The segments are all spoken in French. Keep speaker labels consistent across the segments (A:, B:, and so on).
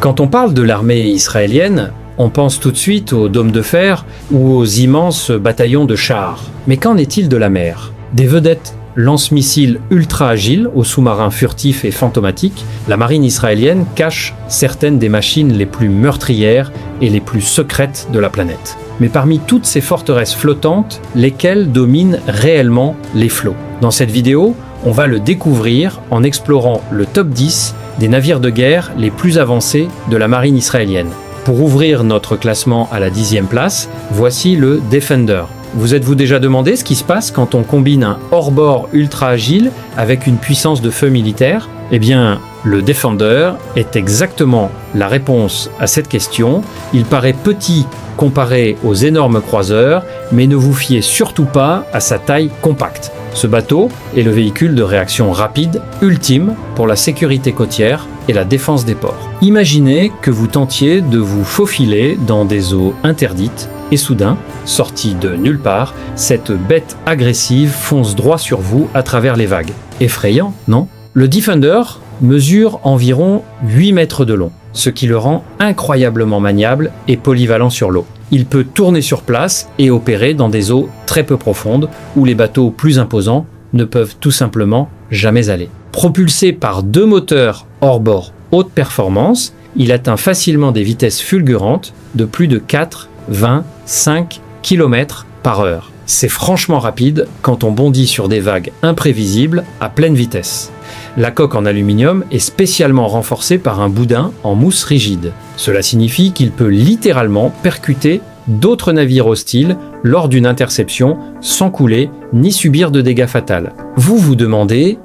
A: Quand on parle de l'armée israélienne, on pense tout de suite aux dômes de fer ou aux immenses bataillons de chars. Mais qu'en est-il de la mer? Des vedettes lance-missiles ultra agiles aux sous-marins furtifs et fantomatiques, la marine israélienne cache certaines des machines les plus meurtrières et les plus secrètes de la planète. Mais parmi toutes ces forteresses flottantes, lesquelles dominent réellement les flots? Dans cette vidéo, on va le découvrir en explorant le top 10 des navires de guerre les plus avancés de la marine israélienne. Pour ouvrir notre classement à la 10e place, voici le Defender. Vous êtes-vous déjà demandé ce qui se passe quand on combine un hors-bord ultra agile avec une puissance de feu militaire? Eh bien, le Defender est exactement la réponse à cette question. Il paraît petit comparé aux énormes croiseurs, mais ne vous fiez surtout pas à sa taille compacte. Ce bateau est le véhicule de réaction rapide ultime pour la sécurité côtière et la défense des ports. Imaginez que vous tentiez de vous faufiler dans des eaux interdites et soudain, sortie de nulle part, cette bête agressive fonce droit sur vous à travers les vagues. Effrayant, non? Le Defender mesure environ 8 mètres de long, ce qui le rend incroyablement maniable et polyvalent sur l'eau. Il peut tourner sur place et opérer dans des eaux très peu profondes où les bateaux plus imposants ne peuvent tout simplement jamais aller. Propulsé par 2 moteurs hors-bord haute performance, il atteint facilement des vitesses fulgurantes de plus de 4, 20, 5 km/h. C'est franchement rapide quand on bondit sur des vagues imprévisibles à pleine vitesse. La coque en aluminium est spécialement renforcée par un boudin en mousse rigide. Cela signifie qu'il peut littéralement percuter d'autres navires hostiles lors d'une interception sans couler ni subir de dégâts fatals. Vous vous demandez,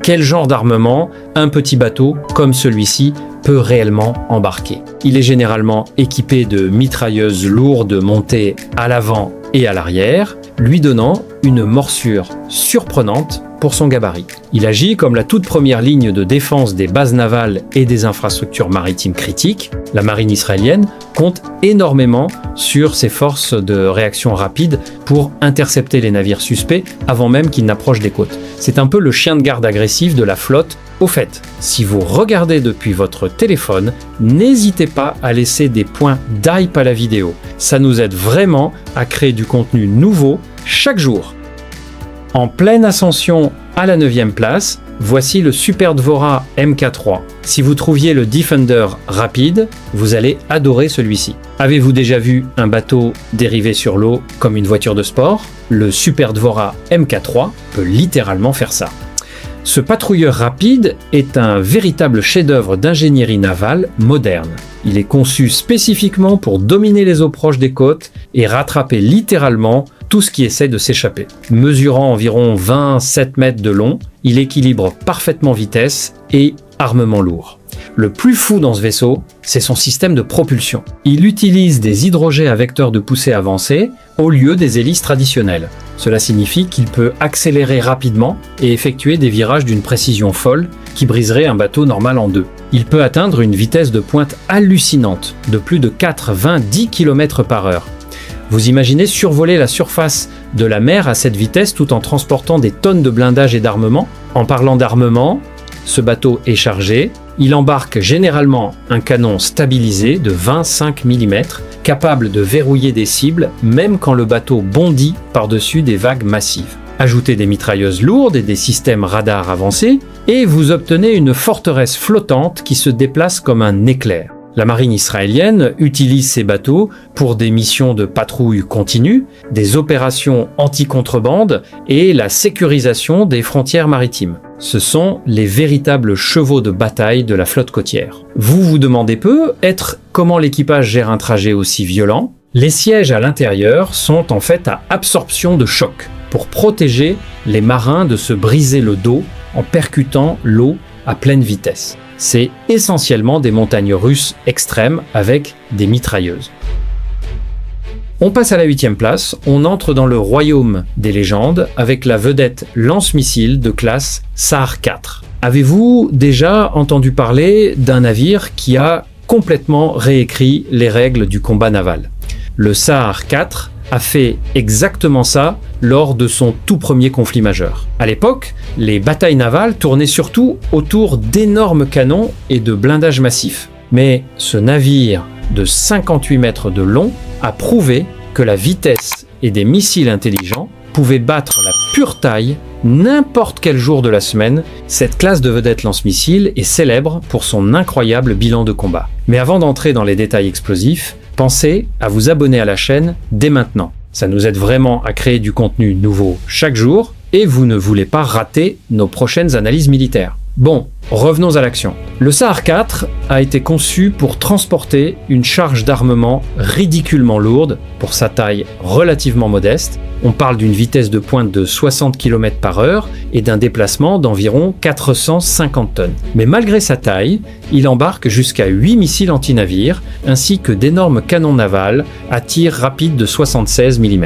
A: quel genre d'armement un petit bateau comme celui-ci peut réellement embarquer? Il est généralement équipé de mitrailleuses lourdes montées à l'avant et à l'arrière, lui donnant une morsure surprenante pour son gabarit. Il agit comme la toute première ligne de défense des bases navales et des infrastructures maritimes critiques. La marine israélienne compte énormément sur ses forces de réaction rapide pour intercepter les navires suspects avant même qu'ils n'approchent des côtes. C'est un peu le chien de garde agressif de la flotte. Au fait, si vous regardez depuis votre téléphone, n'hésitez pas à laisser des points d'hype à la vidéo. Ça nous aide vraiment à créer du contenu nouveau chaque jour. En pleine ascension à la 9e place, voici le Super Dvora Mk3. Si vous trouviez le Defender rapide, vous allez adorer celui-ci. Avez-vous déjà vu un bateau dériver sur l'eau comme une voiture de sport? Le Super Dvora Mk3 peut littéralement faire ça. Ce patrouilleur rapide est un véritable chef-d'œuvre d'ingénierie navale moderne. Il est conçu spécifiquement pour dominer les eaux proches des côtes et rattraper littéralement tout ce qui essaie de s'échapper. Mesurant environ 27 mètres de long, il équilibre parfaitement vitesse et armement lourd. Le plus fou dans ce vaisseau, c'est son système de propulsion. Il utilise des hydrogés à vecteur de poussée avancés au lieu des hélices traditionnelles. Cela signifie qu'il peut accélérer rapidement et effectuer des virages d'une précision folle qui briserait un bateau normal en deux. Il peut atteindre une vitesse de pointe hallucinante de plus de 4-20-10 km/h. Vous imaginez survoler la surface de la mer à cette vitesse tout en transportant des tonnes de blindage et d'armement? En parlant d'armement, ce bateau est chargé. Il embarque généralement un canon stabilisé de 25 mm, capable de verrouiller des cibles même quand le bateau bondit par-dessus des vagues massives. Ajoutez des mitrailleuses lourdes et des systèmes radars avancés, et vous obtenez une forteresse flottante qui se déplace comme un éclair. La marine israélienne utilise ces bateaux pour des missions de patrouille continue, des opérations anti-contrebande et la sécurisation des frontières maritimes. Ce sont les véritables chevaux de bataille de la flotte côtière. Vous vous demandez peut-être comment l'équipage gère un trajet aussi violent? Les sièges à l'intérieur sont en fait à absorption de choc pour protéger les marins de se briser le dos en percutant l'eau à pleine vitesse. C'est essentiellement des montagnes russes extrêmes avec des mitrailleuses. On passe à la 8e place, on entre dans le royaume des légendes avec la vedette lance-missile de classe Sa'ar 4. Avez-vous déjà entendu parler d'un navire qui a complètement réécrit les règles du combat naval? Le Sa'ar 4 a fait exactement ça lors de son tout premier conflit majeur. À l'époque, les batailles navales tournaient surtout autour d'énormes canons et de blindages massifs. Mais ce navire de 58 mètres de long a prouvé que la vitesse et des missiles intelligents pouvaient battre la pure taille n'importe quel jour de la semaine. Cette classe de vedette lance-missiles est célèbre pour son incroyable bilan de combat. Mais avant d'entrer dans les détails explosifs, pensez à vous abonner à la chaîne dès maintenant. Ça nous aide vraiment à créer du contenu nouveau chaque jour et vous ne voulez pas rater nos prochaines analyses militaires. Bon, revenons à l'action. Le Sa'ar 4 a été conçu pour transporter une charge d'armement ridiculement lourde pour sa taille relativement modeste. On parle d'une vitesse de pointe de 60 km/h et d'un déplacement d'environ 450 tonnes. Mais malgré sa taille, il embarque jusqu'à 8 missiles anti-navires ainsi que d'énormes canons navals à tir rapide de 76 mm.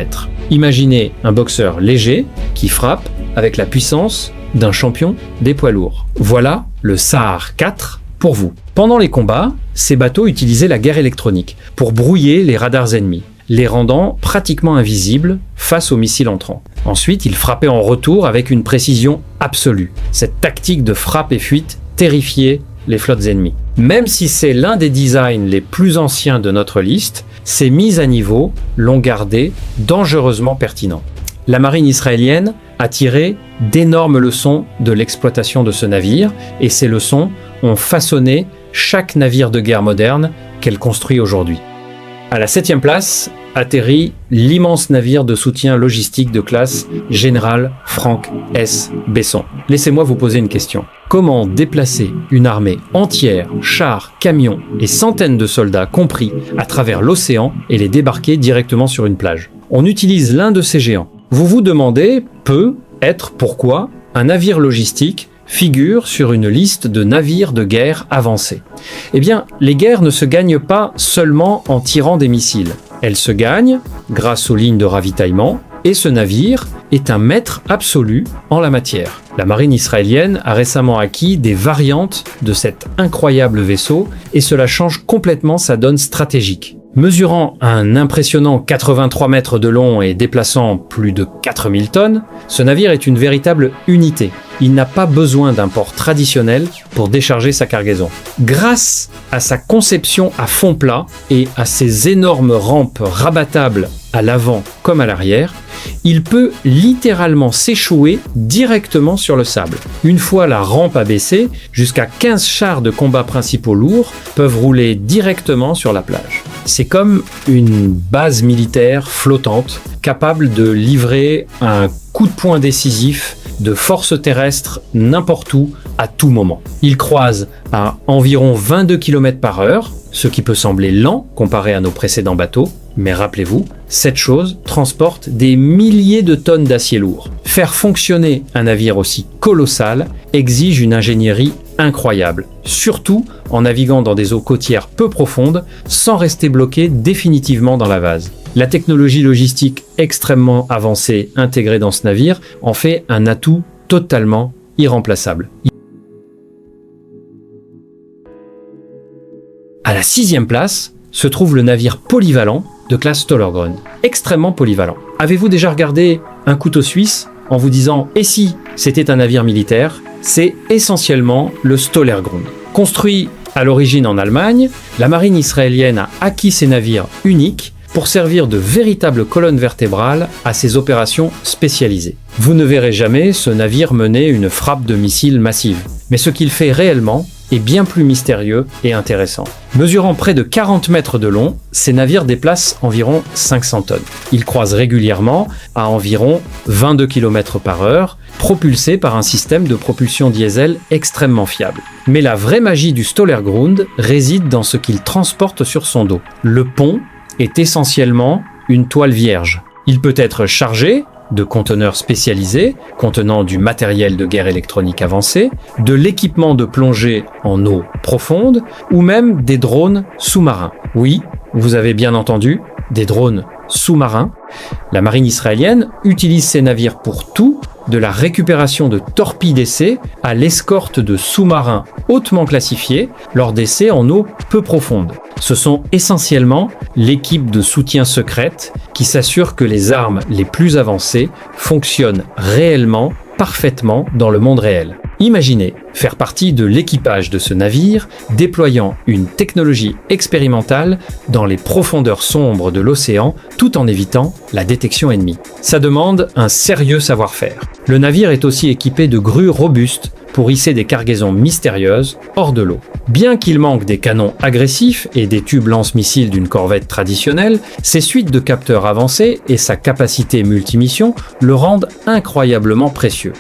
A: Imaginez un boxeur léger qui frappe avec la puissance d'un champion des poids lourds. Voilà le Sa'ar 4 pour vous. Pendant les combats, ces bateaux utilisaient la guerre électronique pour brouiller les radars ennemis, les rendant pratiquement invisibles face aux missiles entrants. Ensuite, ils frappaient en retour avec une précision absolue. Cette tactique de frappe et fuite terrifiait les flottes ennemies. Même si c'est l'un des designs les plus anciens de notre liste, ces mises à niveau l'ont gardé dangereusement pertinent. La marine israélienne a tiré d'énormes leçons de l'exploitation de ce navire et ces leçons ont façonné chaque navire de guerre moderne qu'elle construit aujourd'hui. À la 7e place atterrit l'immense navire de soutien logistique de classe Général Frank S. Besson. Laissez-moi vous poser une question. Comment déplacer une armée entière, chars, camions et centaines de soldats compris à travers l'océan et les débarquer directement sur une plage? On utilise l'un de ces géants. Vous vous demandez peut-être pourquoi un navire logistique figure sur une liste de navires de guerre avancés. Eh bien, les guerres ne se gagnent pas seulement en tirant des missiles. Elles se gagnent grâce aux lignes de ravitaillement et ce navire est un maître absolu en la matière. La marine israélienne a récemment acquis des variantes de cet incroyable vaisseau et cela change complètement sa donne stratégique. Mesurant un impressionnant 83 mètres de long et déplaçant plus de 4000 tonnes, ce navire est une véritable unité. Il n'a pas besoin d'un port traditionnel pour décharger sa cargaison. Grâce à sa conception à fond plat et à ses énormes rampes rabattables à l'avant comme à l'arrière, il peut littéralement s'échouer directement sur le sable. Une fois la rampe abaissée, jusqu'à 15 chars de combat principaux lourds peuvent rouler directement sur la plage. C'est comme une base militaire flottante, capable de livrer un coup de poing décisif de force terrestre n'importe où, à tout moment. Il croise à environ 22 km/h, ce qui peut sembler lent comparé à nos précédents bateaux, mais rappelez-vous, cette chose transporte des milliers de tonnes d'acier lourd. Faire fonctionner un navire aussi colossal exige une ingénierie incroyable, surtout en naviguant dans des eaux côtières peu profondes sans rester bloqué définitivement dans la vase. La technologie logistique extrêmement avancée intégrée dans ce navire en fait un atout totalement irremplaçable. À la 6e place se trouve le navire polyvalent de classe Stålergrund, extrêmement polyvalent. Avez-vous déjà regardé un couteau suisse en vous disant « et si c'était un navire militaire ?» C'est essentiellement le Stålergrund. Construit à l'origine en Allemagne, la marine israélienne a acquis ces navires uniques pour servir de véritables colonnes vertébrales à ses opérations spécialisées. Vous ne verrez jamais ce navire mener une frappe de missiles massive, mais ce qu'il fait réellement est bien plus mystérieux et intéressant. Mesurant près de 40 mètres de long, ces navires déplacent environ 500 tonnes. Ils croisent régulièrement à environ 22 km/h, propulsés par un système de propulsion diesel extrêmement fiable. Mais la vraie magie du Stålergrund réside dans ce qu'il transporte sur son dos. Le pont est essentiellement une toile vierge. Il peut être chargé de conteneurs spécialisés contenant du matériel de guerre électronique avancé, de l'équipement de plongée en eau profonde ou même des drones sous-marins. Oui, vous avez bien entendu, des drones sous-marins. La marine israélienne utilise ces navires pour tout, de la récupération de torpilles d'essai à l'escorte de sous-marins hautement classifiés lors d'essais en eau peu profonde. Ce sont essentiellement l'équipe de soutien secrète qui s'assure que les armes les plus avancées fonctionnent réellement, parfaitement dans le monde réel. Imaginez faire partie de l'équipage de ce navire déployant une technologie expérimentale dans les profondeurs sombres de l'océan tout en évitant la détection ennemie. Ça demande un sérieux savoir-faire. Le navire est aussi équipé de grues robustes pour hisser des cargaisons mystérieuses hors de l'eau. Bien qu'il manque des canons agressifs et des tubes lance-missiles d'une corvette traditionnelle, ses suites de capteurs avancés et sa capacité multimission le rendent incroyablement précieux.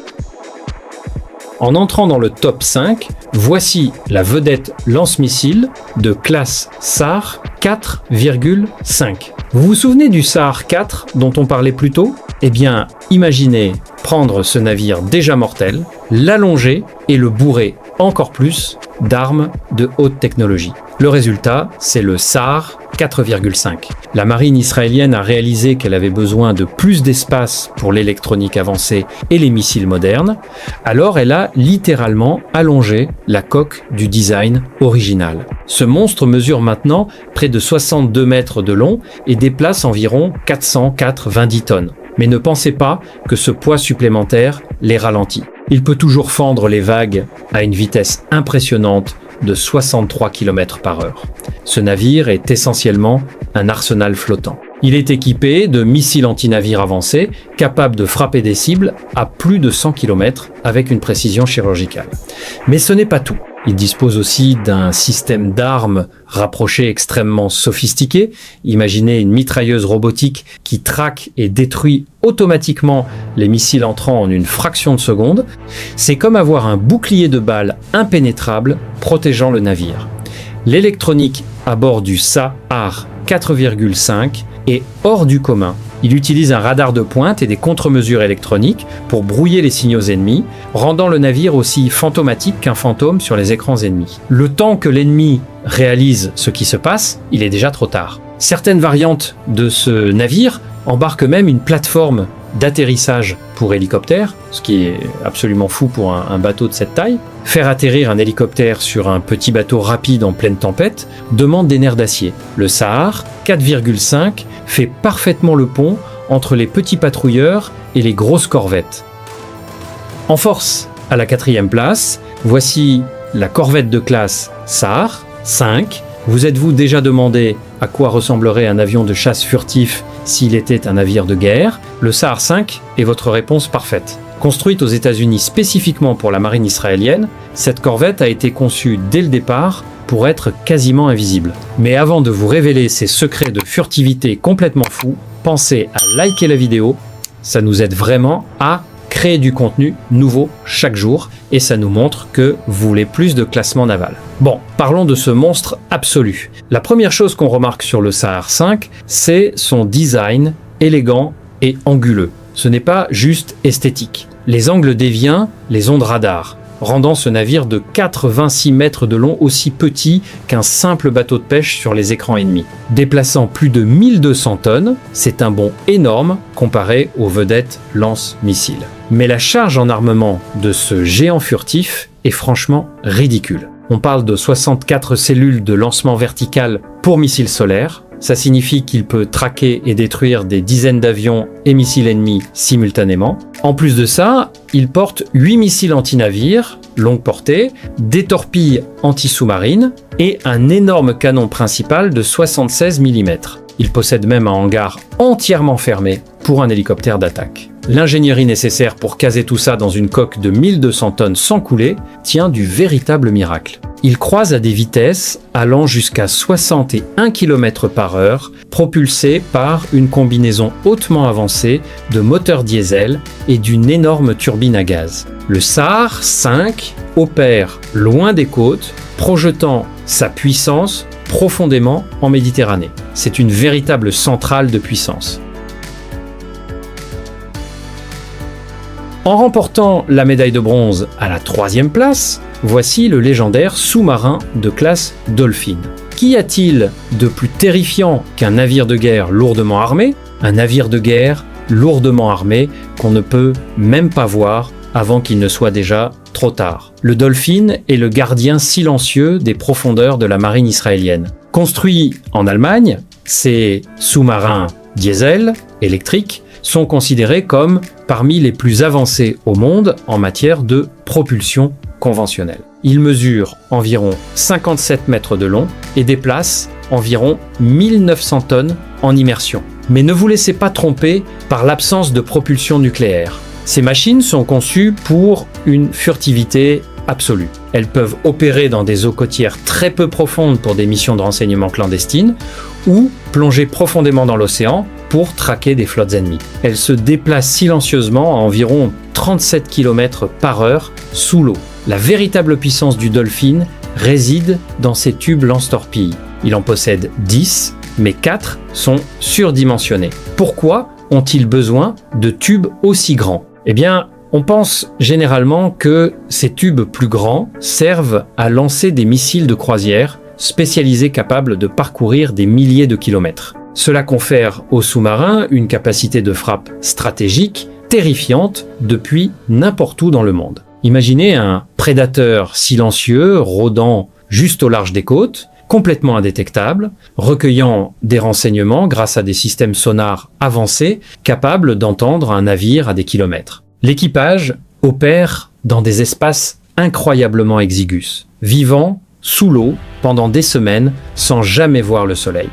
A: En entrant dans le top 5, voici la vedette lance-missile de classe SAR 4,5. Vous vous souvenez du SAR 4 dont on parlait plus tôt ? Eh bien, imaginez prendre ce navire déjà mortel, l'allonger et le bourrer encore plus d'armes de haute technologie. Le résultat, c'est le SAR 4,5. La marine israélienne a réalisé qu'elle avait besoin de plus d'espace pour l'électronique avancée et les missiles modernes, alors elle a littéralement allongé la coque du design original. Ce monstre mesure maintenant près de 62 mètres de long et déplace environ 490 tonnes. Mais ne pensez pas que ce poids supplémentaire les ralentit. Il peut toujours fendre les vagues à une vitesse impressionnante de 63 km/h. Ce navire est essentiellement un arsenal flottant. Il est équipé de missiles anti-navires avancés capables de frapper des cibles à plus de 100 km avec une précision chirurgicale. Mais ce n'est pas tout. Il dispose aussi d'un système d'armes rapproché extrêmement sophistiqué. Imaginez une mitrailleuse robotique qui traque et détruit automatiquement les missiles entrant en une fraction de seconde. C'est comme avoir un bouclier de balles impénétrable protégeant le navire. L'électronique à bord du SAR 4,5 est hors du commun. Il utilise un radar de pointe et des contre-mesures électroniques pour brouiller les signaux ennemis, rendant le navire aussi fantomatique qu'un fantôme sur les écrans ennemis. Le temps que l'ennemi réalise ce qui se passe, il est déjà trop tard. Certaines variantes de ce navire embarquent même une plateforme d'atterrissage pour hélicoptère, ce qui est absolument fou pour un bateau de cette taille. Faire atterrir un hélicoptère sur un petit bateau rapide en pleine tempête demande des nerfs d'acier. Le SAR 4,5 fait parfaitement le pont entre les petits patrouilleurs et les grosses corvettes. En force, à la 4e place, voici la corvette de classe SAR 5. Vous êtes-vous déjà demandé à quoi ressemblerait un avion de chasse furtif s'il était un navire de guerre? Le SAR 5 est votre réponse parfaite. Construite aux États-Unis spécifiquement pour la marine israélienne, cette corvette a été conçue dès le départ pour être quasiment invisible. Mais avant de vous révéler ses secrets de furtivité complètement fous, pensez à liker la vidéo, ça nous aide vraiment à créer du contenu nouveau chaque jour et ça nous montre que vous voulez plus de classement naval. Bon, parlons de ce monstre absolu. La première chose qu'on remarque sur le SAR 5, c'est son design élégant et anguleux. Ce n'est pas juste esthétique. Les angles déviants les ont de radar, rendant ce navire de 86 mètres de long aussi petit qu'un simple bateau de pêche sur les écrans ennemis. Déplaçant plus de 1200 tonnes, c'est un bond énorme comparé aux vedettes lance-missiles. Mais la charge en armement de ce géant furtif est franchement ridicule. On parle de 64 cellules de lancement vertical pour missiles solaires. Ça signifie qu'il peut traquer et détruire des dizaines d'avions et missiles ennemis simultanément. En plus de ça, il porte 8 missiles anti-navires, longue portée, des torpilles anti-sous-marines et un énorme canon principal de 76 mm. Il possède même un hangar entièrement fermé pour un hélicoptère d'attaque. L'ingénierie nécessaire pour caser tout ça dans une coque de 1200 tonnes sans couler tient du véritable miracle. Il croise à des vitesses allant jusqu'à 61 km/h, propulsé par une combinaison hautement avancée de moteurs diesel et d'une énorme turbine à gaz. Le SAR 5 opère loin des côtes, projetant sa puissance profondément en Méditerranée. C'est une véritable centrale de puissance. En remportant la médaille de bronze à la 3e place, voici le légendaire sous-marin de classe Dolphin. Qu'y a-t-il de plus terrifiant qu'un navire de guerre lourdement armé? Un navire de guerre lourdement armé qu'on ne peut même pas voir avant qu'il ne soit déjà trop tard. Le Dolphin est le gardien silencieux des profondeurs de la marine israélienne. Construit en Allemagne, ces sous-marins diesel, électriques, sont considérés comme parmi les plus avancés au monde en matière de propulsion conventionnelle. Ils mesurent environ 57 mètres de long et déplacent environ 1900 tonnes en immersion. Mais ne vous laissez pas tromper par l'absence de propulsion nucléaire. Ces machines sont conçues pour une furtivité absolue. Elles peuvent opérer dans des eaux côtières très peu profondes pour des missions de renseignement clandestines ou plonger profondément dans l'océan pour traquer des flottes ennemies. Elles se déplacent silencieusement à environ 37 km/h sous l'eau. La véritable puissance du Dolphin réside dans ses tubes lance-torpilles. Il en possède 10, mais 4 sont surdimensionnés. Pourquoi ont-ils besoin de tubes aussi grands ? Eh bien, on pense généralement que ces tubes plus grands servent à lancer des missiles de croisière spécialisés capables de parcourir des milliers de kilomètres. Cela confère aux sous-marins une capacité de frappe stratégique terrifiante depuis n'importe où dans le monde. Imaginez un prédateur silencieux rôdant juste au large des côtes, complètement indétectable, recueillant des renseignements grâce à des systèmes sonars avancés capables d'entendre un navire à des kilomètres. L'équipage opère dans des espaces incroyablement exigus, vivant sous l'eau pendant des semaines sans jamais voir le soleil.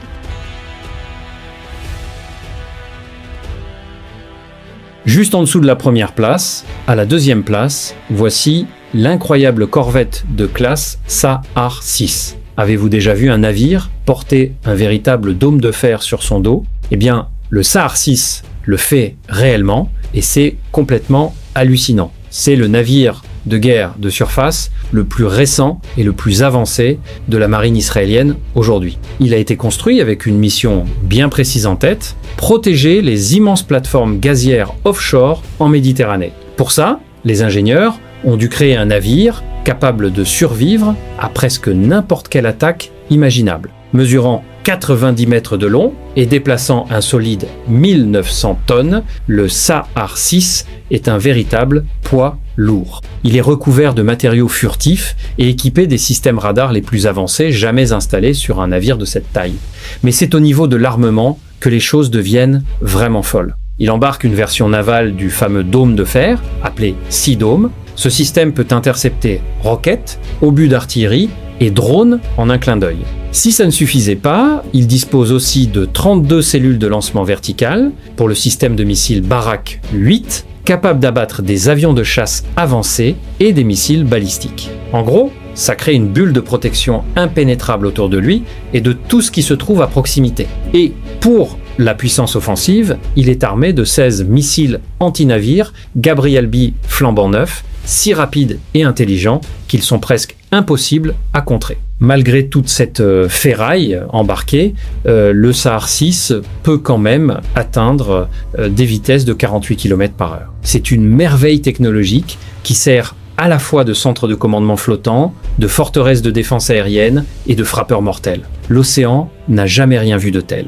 A: Juste en dessous de la première place, à la deuxième place, voici l'incroyable corvette de classe Sa'ar 6. Avez-vous déjà vu un navire porter un véritable dôme de fer sur son dos ? Eh bien, le Sa'ar 6 le fait réellement et c'est complètement hallucinant. C'est le navire de guerre de surface le plus récent et le plus avancé de la marine israélienne aujourd'hui. Il a été construit avec une mission bien précise en tête, protéger les immenses plateformes gazières offshore en Méditerranée. Pour ça, les ingénieurs ont dû créer un navire capable de survivre à presque n'importe quelle attaque imaginable. Mesurant 90 mètres de long et déplaçant un solide 1900 tonnes, le Sa'ar 6 est un véritable poids lourd. Il est recouvert de matériaux furtifs et équipé des systèmes radars les plus avancés jamais installés sur un navire de cette taille. Mais c'est au niveau de l'armement que les choses deviennent vraiment folles. Il embarque une version navale du fameux dôme de fer, appelé Sea Dome. Ce système peut intercepter roquettes, obus d'artillerie et drones en un clin d'œil. Si ça ne suffisait pas, il dispose aussi de 32 cellules de lancement vertical pour le système de missiles Barak 8, capable d'abattre des avions de chasse avancés et des missiles balistiques. En gros, ça crée une bulle de protection impénétrable autour de lui et de tout ce qui se trouve à proximité. Et pour la puissance offensive, il est armé de 16 missiles anti-navires Gabriel B flambant neuf, si rapides et intelligents qu'ils sont presque impossibles à contrer. Malgré toute cette ferraille embarquée, le Sa'ar 6 peut quand même atteindre des vitesses de 48 km/h. C'est une merveille technologique qui sert à la fois de centre de commandement flottant, de forteresse de défense aérienne et de frappeur mortel. L'océan n'a jamais rien vu de tel.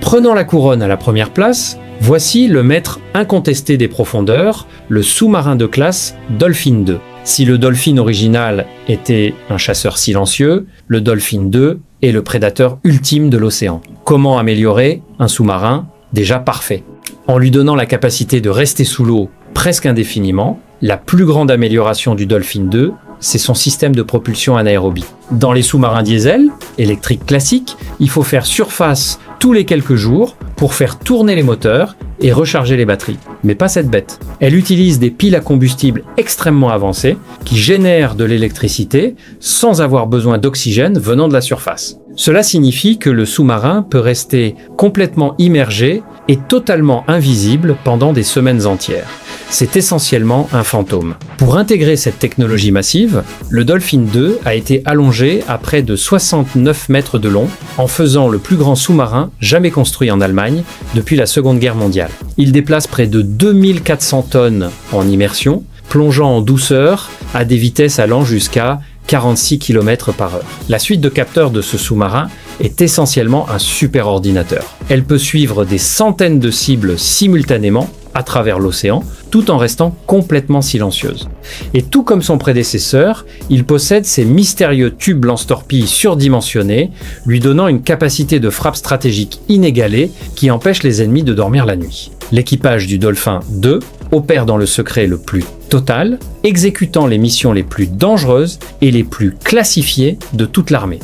A: Prenant la couronne à la première place, voici le maître incontesté des profondeurs, le sous-marin de classe Dolphin 2. Si le Dolphin original était un chasseur silencieux, le Dolphin 2 est le prédateur ultime de l'océan. Comment améliorer un sous-marin déjà parfait ? En lui donnant la capacité de rester sous l'eau presque indéfiniment, la plus grande amélioration du Dolphin 2, c'est son système de propulsion anaérobie. Dans les sous-marins diesel, électriques classiques, il faut faire surface tous les quelques jours pour faire tourner les moteurs et recharger les batteries. Mais pas cette bête. Elle utilise des piles à combustible extrêmement avancées qui génèrent de l'électricité sans avoir besoin d'oxygène venant de la surface. Cela signifie que le sous-marin peut rester complètement immergé et totalement invisible pendant des semaines entières. C'est essentiellement un fantôme. Pour intégrer cette technologie massive, le Dolphin 2 a été allongé à près de 69 mètres de long, en faisant le plus grand sous-marin jamais construit en Allemagne depuis la Seconde Guerre mondiale. Il déplace près de 2400 tonnes en immersion, plongeant en douceur à des vitesses allant jusqu'à 46 km/h. La suite de capteurs de ce sous-marin est essentiellement un superordinateur. Elle peut suivre des centaines de cibles simultanément à travers l'océan, tout en restant complètement silencieuse. Et tout comme son prédécesseur, il possède ces mystérieux tubes lance-torpilles surdimensionnés, lui donnant une capacité de frappe stratégique inégalée qui empêche les ennemis de dormir la nuit. L'équipage du Dolphin 2 opère dans le secret le plus total, exécutant les missions les plus dangereuses et les plus classifiées de toute l'armée.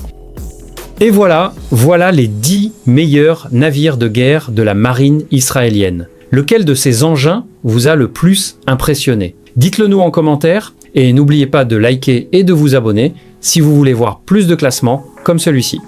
A: Et voilà les 10 meilleurs navires de guerre de la marine israélienne. Lequel de ces engins vous a le plus impressionné? Dites-le nous en commentaire et n'oubliez pas de liker et de vous abonner si vous voulez voir plus de classements comme celui-ci.